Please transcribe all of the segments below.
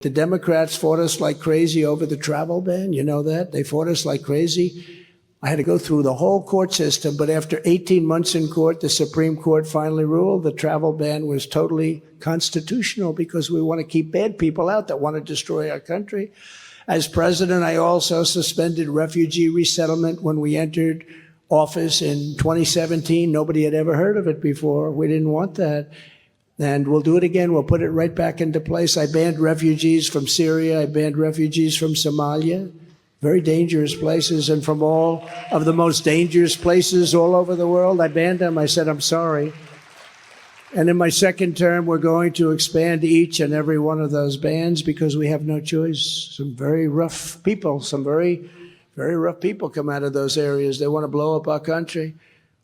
The Democrats fought us like crazy over the travel ban. You know that? They fought us like crazy. I had to go through the whole court system, but after 18 months in court, the Supreme Court finally ruled the travel ban was totally constitutional because we want to keep bad people out that want to destroy our country. As president, I also suspended refugee resettlement when we entered office in 2017. Nobody had ever heard of it before. We didn't want that. And we'll do it again. We'll put it right back into place. I banned refugees from Syria. I banned refugees from Somalia, very dangerous places, and from all of the most dangerous places all over the world. I banned them. I said, I'm sorry. And in my second term, we're going to expand each and every one of those bans because we have no choice. Some very rough people, some very, very rough people come out of those areas. They want to blow up our country.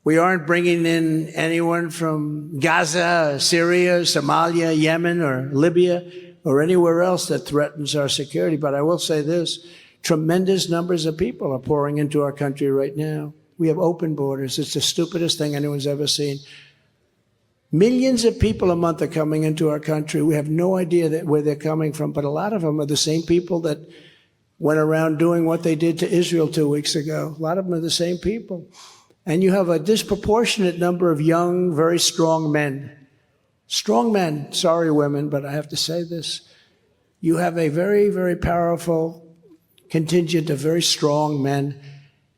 We aren't bringing in anyone from Gaza, Syria, Somalia, Yemen, or Libya, or anywhere else that threatens our security. But I will say this, tremendous numbers of people are pouring into our country right now. We have open borders. It's the stupidest thing anyone's ever seen. Millions of people a month are coming into our country. We have no idea where they're coming from, but a lot of them are the same people that went around doing what they did to Israel 2 weeks ago. A lot of them are the same people. And you have a disproportionate number of young, very strong men. Strong men, sorry women, but I have to say this. You have a very, very powerful contingent of very strong men,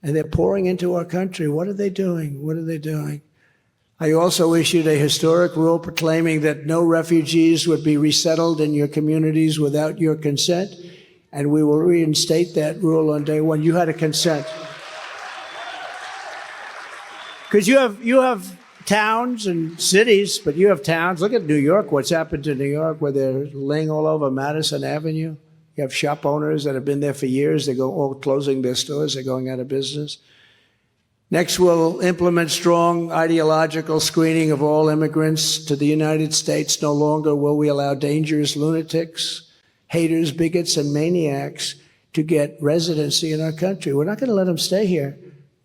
and they're pouring into our country. What are they doing? What are they doing? I also issued a historic rule proclaiming that no refugees would be resettled in your communities without your consent, and we will reinstate that rule on day one. You had to consent. Because you have towns and cities, but you have towns. Look at New York, what's happened to New York, where they're laying all over Madison Avenue. You have shop owners that have been there for years. They go all closing their stores. They're going out of business. Next, we'll implement strong ideological screening of all immigrants to the United States. No longer will we allow dangerous lunatics, haters, bigots, and maniacs to get residency in our country. We're not going to let them stay here.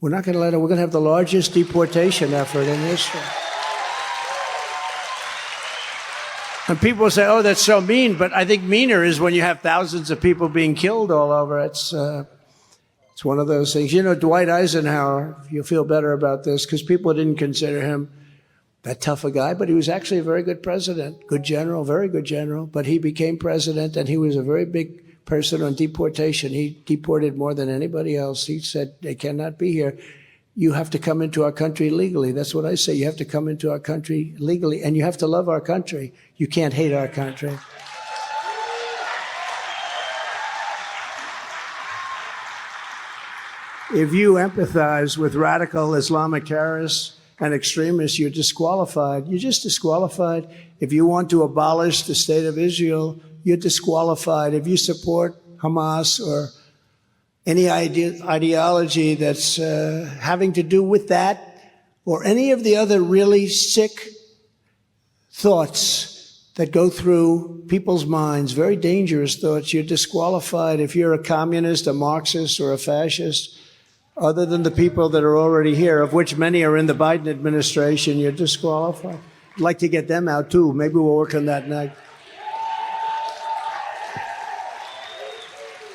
We're not going to let them. We're going to have the largest deportation effort in history. And people say, oh, that's so mean. But I think meaner is when you have thousands of people being killed all over. It's one of those things. You know, Dwight Eisenhower, you'll feel better about this, because people didn't consider him that tough a guy, but he was actually a very good president, good general, very good general. But he became president, and he was a very big person on deportation. He deported more than anybody else. He said, they cannot be here. You have to come into our country legally. That's what I say. You have to come into our country legally, and you have to love our country. You can't hate our country. If you empathize with radical Islamic terrorists and extremists, you're disqualified. You're just disqualified. If you want to abolish the state of Israel, you're disqualified. If you support Hamas or any ideology that's having to do with that, or any of the other really sick thoughts that go through people's minds, very dangerous thoughts, you're disqualified. If you're a communist, a Marxist, or a fascist, other than the people that are already here, of which many are in the Biden administration, you're disqualified. I'd like to get them out too. Maybe we'll work on that next.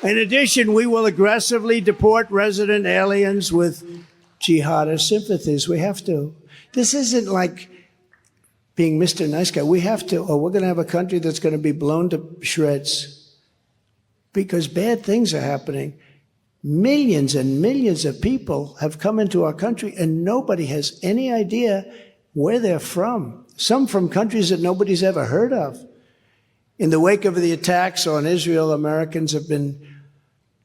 In addition, we will aggressively deport resident aliens with jihadist sympathies. We have to. This isn't like being Mr. Nice Guy. We have to, or we're going to have a country that's going to be blown to shreds because bad things are happening. Millions and millions of people have come into our country, and nobody has any idea where they're from. Some from countries that nobody's ever heard of. In the wake of the attacks on Israel, Americans have been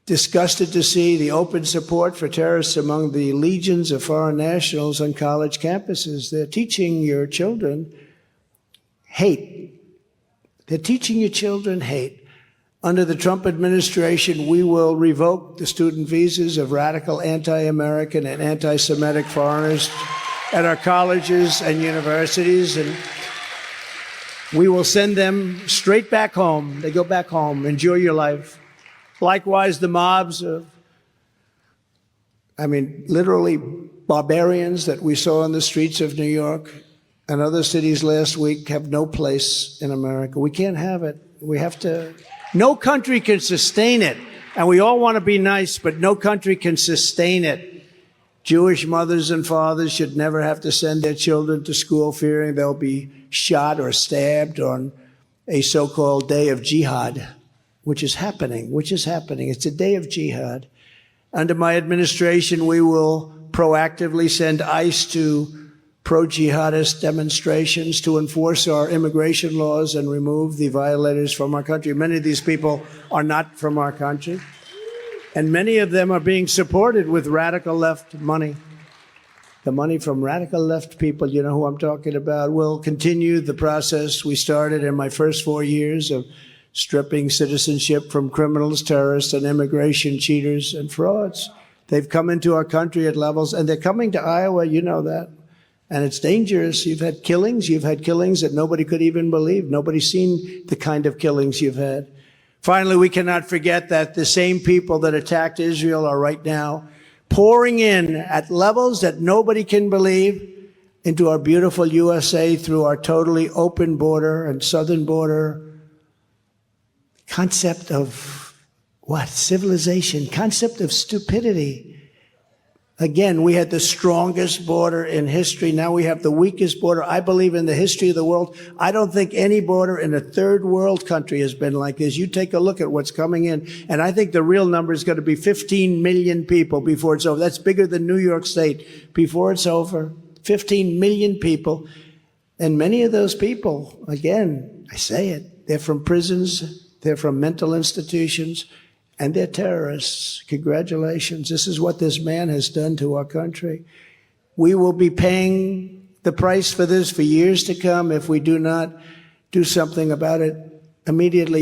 disgusted to see the open support for terrorists among the legions of foreign nationals on college campuses. They're teaching your children hate. They're teaching your children hate. Under the Trump administration, we will revoke the student visas of radical anti-American and anti-Semitic foreigners at our colleges and universities, and we will send them straight back home. They go back home. Enjoy your life. Likewise, the mobs of, literally barbarians that we saw on the streets of New York and other cities last week have no place in America. We can't have it. We have to No country can sustain it. And we all want to be nice, but no country can sustain it. Jewish mothers and fathers should never have to send their children to school fearing they'll be shot or stabbed on a so-called day of jihad, which is happening. It's a day of jihad. Under my administration, we will proactively send ICE to pro-jihadist demonstrations to enforce our immigration laws and remove the violators from our country. Many of these people are not from our country, and many of them are being supported with radical left money. The money from radical left people, you know who I'm talking about, will continue the process we started in my first 4 years of stripping citizenship from criminals, terrorists, and immigration cheaters and frauds. They've come into our country at levels, and they're coming to Iowa, you know that. And it's dangerous. You've had killings that nobody could even believe. Nobody's seen the kind of killings you've had. Finally, we cannot forget that the same people that attacked Israel are right now pouring in at levels that nobody can believe into our beautiful USA through our totally open border and southern border. Concept of what? Civilization. Concept of stupidity. Again, we had the strongest border in history. Now we have the weakest border, I believe, in the history of the world. I don't think any border in a third world country has been like this. You take a look at what's coming in, and I think the real number is going to be 15 million people before it's over. That's bigger than New York State before it's over. 15 million people. And many of those people, again, I say it, they're from prisons, they're from mental institutions, and they're terrorists. Congratulations. This is what this man has done to our country. We will be paying the price for this for years to come if we do not do something about it immediately.